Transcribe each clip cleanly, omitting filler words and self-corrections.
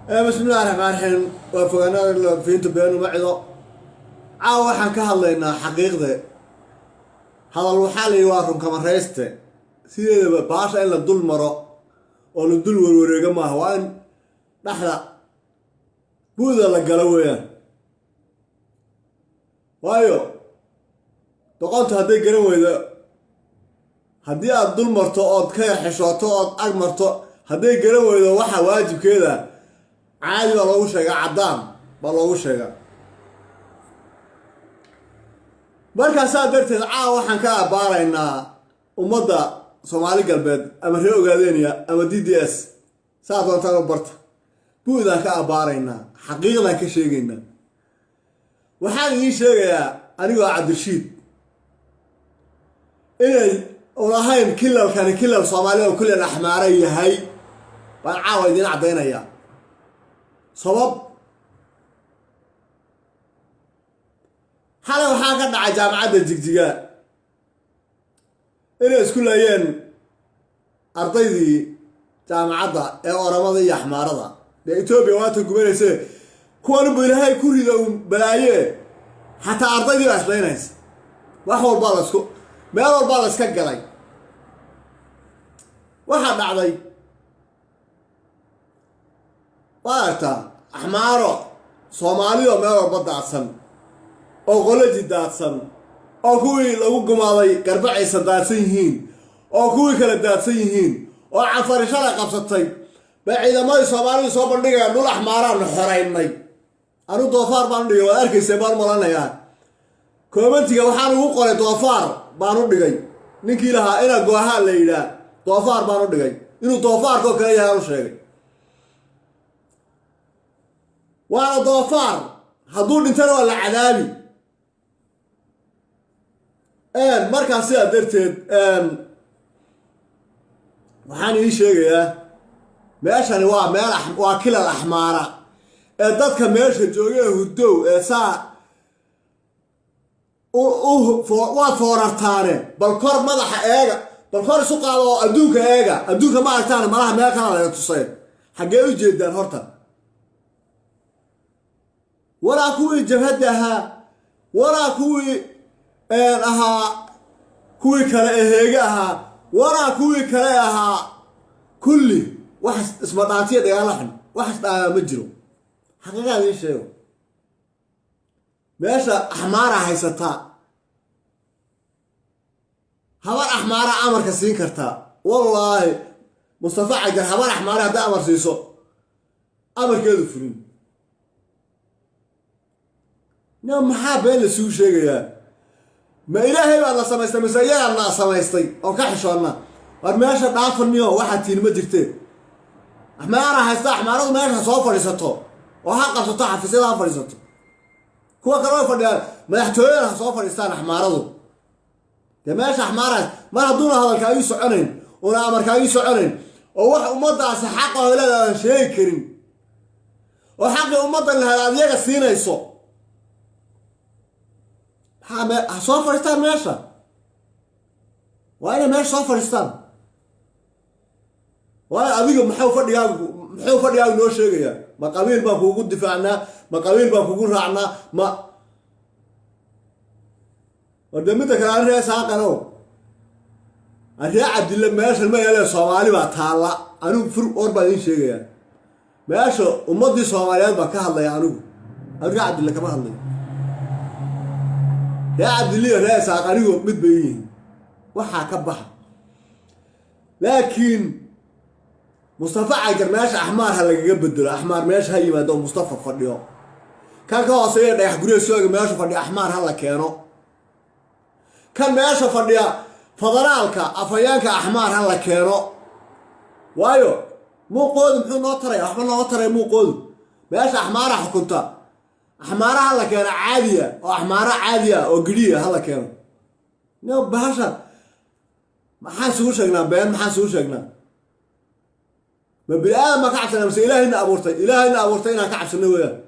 بسم الله الرحمن الرحيم وفقنا في انتو بيانو معدو waxaan ka hadlaynaa xaqiiqda hadal waxa la yiraahdo kama reeste sideedaba baasha in la dul maro oo la dul warwareego ma aha waa in dhaxda buuda la galo weeyaan waayo doqonta hadday garan weydo haddii aad dul marto ood ka xishooto ood ag marto hadday garan weydo waxa waajibkeeda caadi baa loogu sheegaa caddaan baa loogu sheegaa markaasaa darteed waxaan ka abaaraynaa ummadda Soomaali galbeed ama reer Ogaadeniya ama DDS saa doontaan u barta buudaan ka abaaraynaa xaqiiqdan ka sheegaynaa waxaan idin sheegayaa anigoo Cabdirashiid inay ulahayn kilalkani kilal Soomaaliya oo kulli axmaara yahay baan caawa idin cadaynayaa sabab حالا waxaa ka dhacay jaamacadda Jigjiga inay isku laayeen ardaydii jaamacadda ee Oromada iyo Axmaarada ee Itoobiya waata gubanaysa kuwan bilaahay ku rido balaaye hatta ardaydii waa isleeynaysa wax walba la isku meel walba la iska galay waxa dhacday waarta Axmaaro Soomaaliya meel walba daadsan oo qolaji daadsan oo kuwii lagu gumaaday garbacaysa daadsan yihiin oo kuwii kala daadsan yihiin oo cafarishada qabsatay ba ciidamadii Soomaalidu soo bandhigayaan dhul Axmaaraan xoreynay anu doofaar baan dhigay waa arkaysa baan malanayaa koomentiga waxaan ugu qoray doofaar baan u dhigay ninkii lahaa ina gooha la yiraahdo doofaar baan u dhigay inuu doofaarko kale yahay u sheegay waa doofaar hadduu dhintana waa la cadaabi markaas sidaa darteed waxaan ii sheegayaa meeshani waa meel waa kilal Axmaara ee dadka meesha jooga hurdow ee saa waa foorartaane bal kor madaxa eega bal kor isu qaado oo adduunka ma aragtaan malaha meel kale laga tusay xagee u jeedaan horta ولا كوي جهدها ولا كوي كوي كلاهيجها ولا كوي كلاها كل واحد اسمه ناتيه ده لحن واحد مجرو حقيقة هذا الشيء ماشى أحمارة هيستا هوا أحمارة أمر كسين كرتا والله مصطفى عجل هوا أحمارة ده أمر سيسو أمر كذا فرين نعم محابين لسوء شيء ما إلهي والله سمايستي مسيا الله سمايستي أو كحشونا ورماشة ضعف النيو واحد تين مجرتين أحمارة هيستا أحمارة ماشة صوفر يسطو وحقا سطاحة في سيدها فريسطو كوا كروا فرديان ما يحتوين صوفر يستان أحمارة يا ماشة أحمارة ما ردونا هذا الكاوي سعنين ولا أمر كاوي سعنين وواحد أمضى حقه ولا شيء كريم وحق أمضى لها هذه السينة يسوق صوفر فريستان ماشا وانا ماشي صوفر فريستان وانا ابيكم محاو فردياغ نو شيغيا ما قبيل با كوغو دفاعنا ما قبيل با كوغو راعنا ما ودمتك كان رئيس ساقنو اريا عبد الله ماشا ما يلا Soomaali با taala anu fur orba in sheegaya meesha ummadii Soomaaliyeed ba ka hadlay aniga عبد الله kama hadlay يا عبد الله رئيس عقاريو متبين وحا كبح لكن مصطفى عجر ماشي أحمر هلا بدل أحمر ماشي هاي ما دام مصطفى فرديو كان كواسير ده يحجري سوق ماشي فردي أحمر هلا كانوا كان ماشي فردي فضلالك أفيانك أحمر هلا كانوا وايو مو قود محو ناطري أحمر ناطري مو قود ماشي أحمر حكنتا أحمارة هلا كان عادية أو أحمارة عادية أو قلية هلا كانوا نو بهاشا ما حاسوش أجنا بين ما حاسوش أجنا ما بالآن ما كعبسنا بس إلهنا أبورتين كعبسنا وياه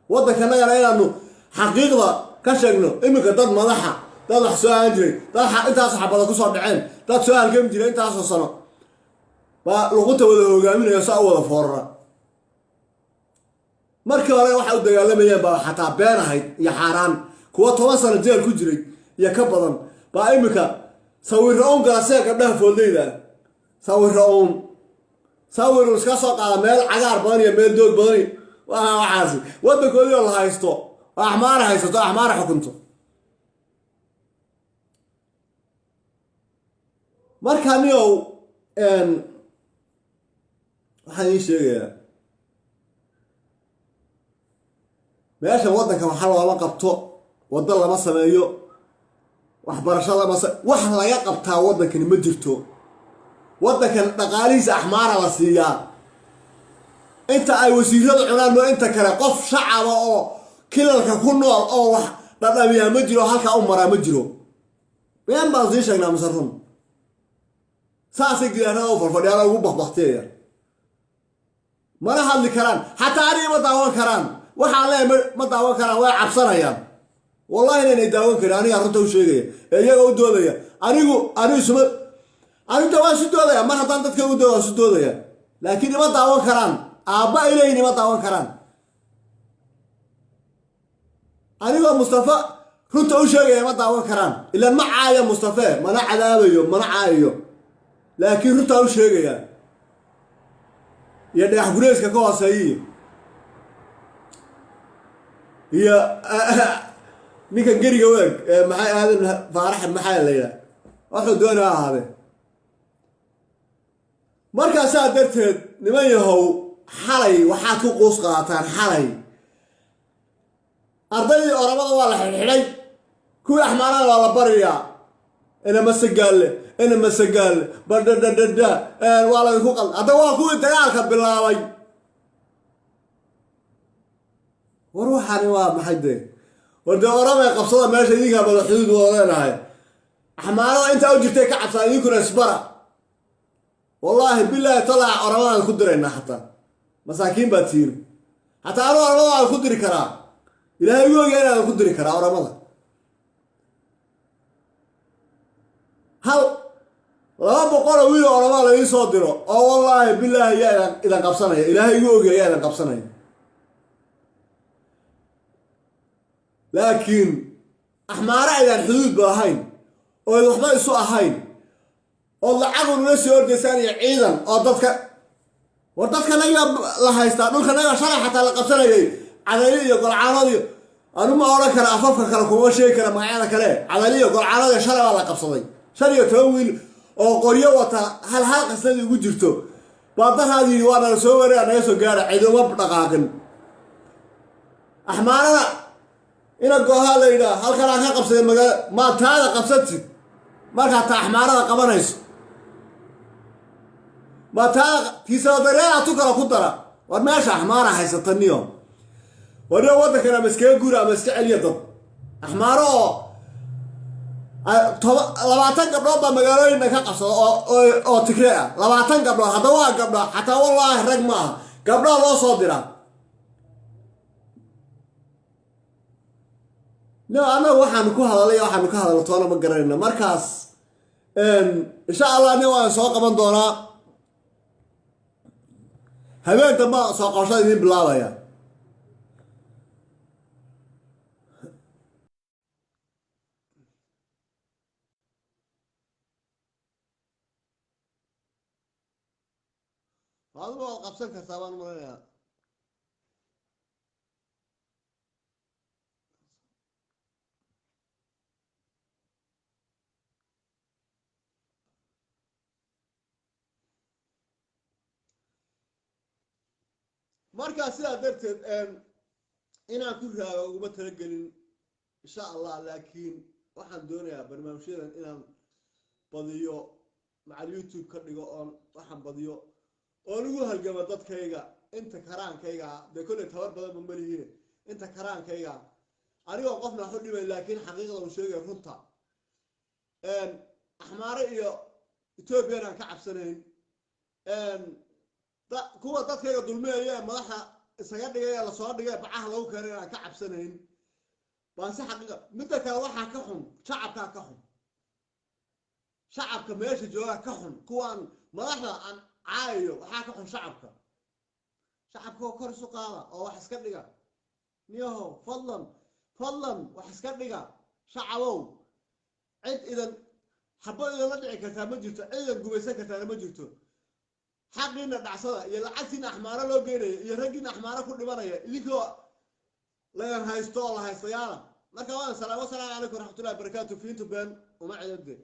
وضع كنا يرى إنه حقيقة كشجنا إما كضد ملحة ضد حسان جري ضد أنت أصحاب الله كسر بعين ضد سؤال كم جري أنت أصلا صنا فلقطة ولا جامين يساوي ولا فرة markii hore waxa u dagaalamayeen baa xataa been ahayd iyo xaaraan kuwa 10 sano jeel ku jiray iyo ka badan baa imika sawirro on gaasee gabdhaha foodleyda sawirro iska soo qaada meel cagaar badan iyo meel doog badan waxaasi waddankoodii la haysto axmaar haysto axmaar xukunto marka niyow waxaan ii sheegayaa meesha waddanka waxa looma qabto waddo lama sameeyo waxbarasho lama wax laga qabtaa waddankani ma jirto waddankan dhaqaalihiisa axmaara la siiyaa inta ay wasiiradu cunaan moo inta kale qof shacaba oo kilalka ku nool oo wax dhadhamiyaa ma jiro halkaa u maraa ma jiro been baan sii sheegnaa mise run saasay gidaarada u farfadhiyaana ugu bakbakteeya mana hadli karaan xataa aniga ma daawan karaan waxaan leeyahay ma daawan karaan way cabsanayaan wallahi inay daawan karin aniga runta u sheegaya ee iyaga u doodaya anigu suma aniga waan si doodaya mar haddaan dadka u doodo si doodaya laakiin ma daawan karaan aabba ilayni ma daawan karaan aniga Mustafa runta u sheegaya ma daawan karaan ila ma caaya Mustafa mana cadaabayo mana caayo laakiin runta u sheegaya يا ده حقولي إسكا كواسا يا نيكا جري جواك محي هذا فرح محي الليلة أخذ دونا هذا مركز ساعة درت نميه هو حلي وحاتو قوس قاطان حلي أرضي أربعة ولا حلي كوي أحمر ولا بريا أنا مسجل بدأ ولا يخوق هذا هو كوي تجارك بالله وروح أنا ما حد ورد أربعة قبصة ما شديك بالحدود ولا هاي أحمر أنت أوجتك عصا يكون أسبرة والله بالله طلع أربعة الخضرين حتى مساكين بتصير حتى أربعة الخضر كرا إلى يقول أنا الخضر كرا أربعة هل لا بقول ويل أربعة لا يصدره والله بالله يا إذا قبصنا إلى يقول يا إذا قبصنا لكن أحمر إذا الحدود بهاين والوحدة يسوء هاين والله عقل الناس يورد ثاني عيدا وردتك نجا لها يستعمل خناجا شرح حتى لقبسنا جاي عدلية يقول عرضي أنا ما أراك أنا أفكر كلا كم شيء كلا معانا كلا عدلية يقول عرضي شرح ولا قبسنا شرح تأويل أو قرية وتا هل حلقة سنة وجرته بعد هذه وانا سووري أنا يسوع قال عيدا ما بتقاقن أحمرنا إن الجوهر لينا هل كلا قبسنا ما هذا قبستي ما كانت أحمرنا قبنايس ما تا تيسادريا تكره كدرة وماشي أحمر حيستنيهم وده وده كنا مسكين جورا مسكين اليد أحمره لبعتن قبل ما مجالين نكقص أو تكريا لبعتن قبل هذا قبل حتى والله رجمة قبل الله صادرة لا أنا واحد مكوه هذا لي واحد مكوه هذا لطوانا مجرينا مركز إن شاء الله نوع سواق من دونا هبين تما سوق عشان يدين بالله يا هذا هو قبسك كسبان مرينا marka sida darteed inaan ku raago uga talagelin insha Allah laakiin waxaan doonayaa barnaamijyadan inaan badiyo macal YouTube ka dhigo oo waxaan badiyo oo lagu halgamo dadkayga inta karaankayga de kulli tabar badan ma malihiin inta karaankayga anigoo qofna xu dhibay laakiin xaqiiqada uu sheegay runta axmaare iyo Ethiopia aan ka cabsanayn kuwa dadkayga dulmeeya madaxa isaga dhigay la soo dhigay bacaha lagu keenay aan ka cabsanayn baan si xaqiiqa midda kale waxa ka xun shacabka ka xun shacabka meesha jooga ka xun kuwan madaxda aan caayo waxa ka xun shacabka oo kor isu qaada oo wax iska dhiga niyahow fadlan wax iska dhiga shacabow cid idan xabad idinla dhici kartaa ma jirto cid idan gumaysan kartaana ma jirto xaqiina dhacsada iyo lacagtiina axmaaro loo geenaya iyo raggiina axmaaro ku dhimanaya idinkoo lagan haysto oo la haystayaala marka waan salaamo salaamu calaykum waraxmatullahi wabarakaatu fiintu been uma cidade